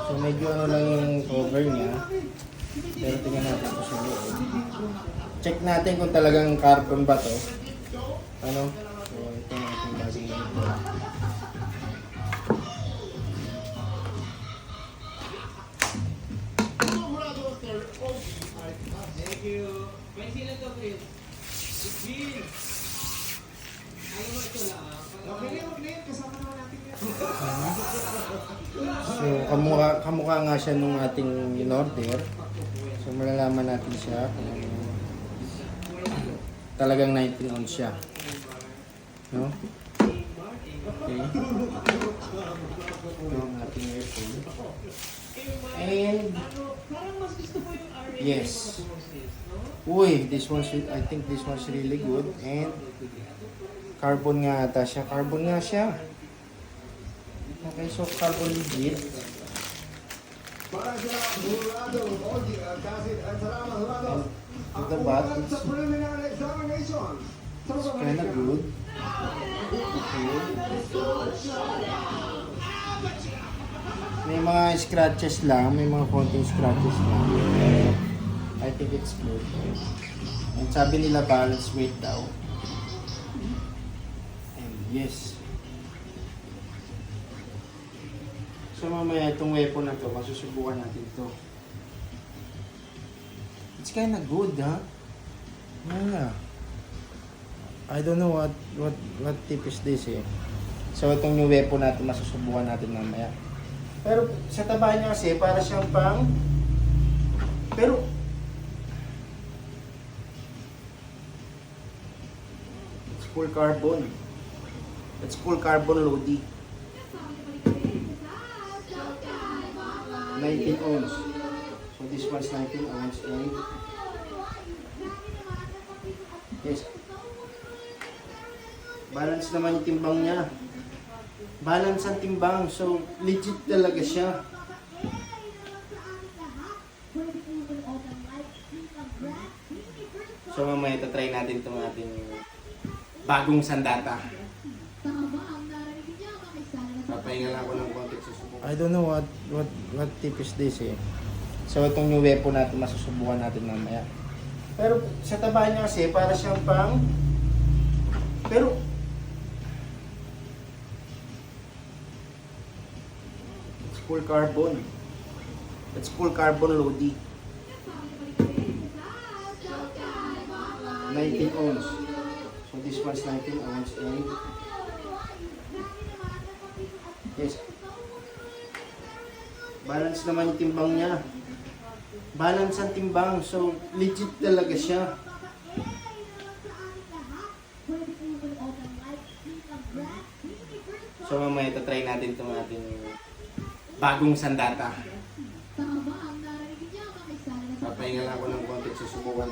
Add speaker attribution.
Speaker 1: So medyo ano lang yung cover niya. Pero tingnan natin kung sa loob. Check natin kung talagang carbon ba to. Ano? So ito na ating bagong ito.
Speaker 2: Thank you. May sila to, Chris. Bill! Alam mo ito lang, okay na yun. Kasama naman natin yan.
Speaker 1: So kamukha nga siya nung ating in-order. So malalaman natin siya kung talagang 19 ounce siya. No? Okay. Ito ang ating airphone. And yes. Uy, this one's, I think this one's really good. And carbon nga ata siya. Carbon nga siya. Okay, so carbon legit. And the bat, it's kind of good. Okay. May mga scratches lang, may mga konting scratches lang. I think it's good. And sabi nila balance weight daw. And yes. So mamaya itong weapon na to, masusubukan natin to. It's kinda good, ha? Yeah. I don't know what tip is this eh. So itong new weapon natin, masusubukan natin mamaya. Pero sa taba niya kasi, para siyang pang... Pero... It's full carbon. It's full carbon Lodi. 19 ounce. So this one's 19 ounce and... Yes. Balance naman yung timbang niya. Balance ang timbang. So, legit talaga siya. So, mamaya try natin itong ating bagong sandata. Papahinga lang ako ng konti susubukan. I don't know what tip is this eh. So, itong new weapon natin, masusubukan natin mamaya. Pero, sa taba niya kasi, para siyang pang... Pero, full carbon. It's full carbon Lodi. 19 ounce. So this one's 19 ounce and yes. Balance naman yung timbang niya. Balance ang timbang. So legit talaga siya. So mamaya try natin itong ating bagong sandata. Papahinga lang ako ng konti susubukan.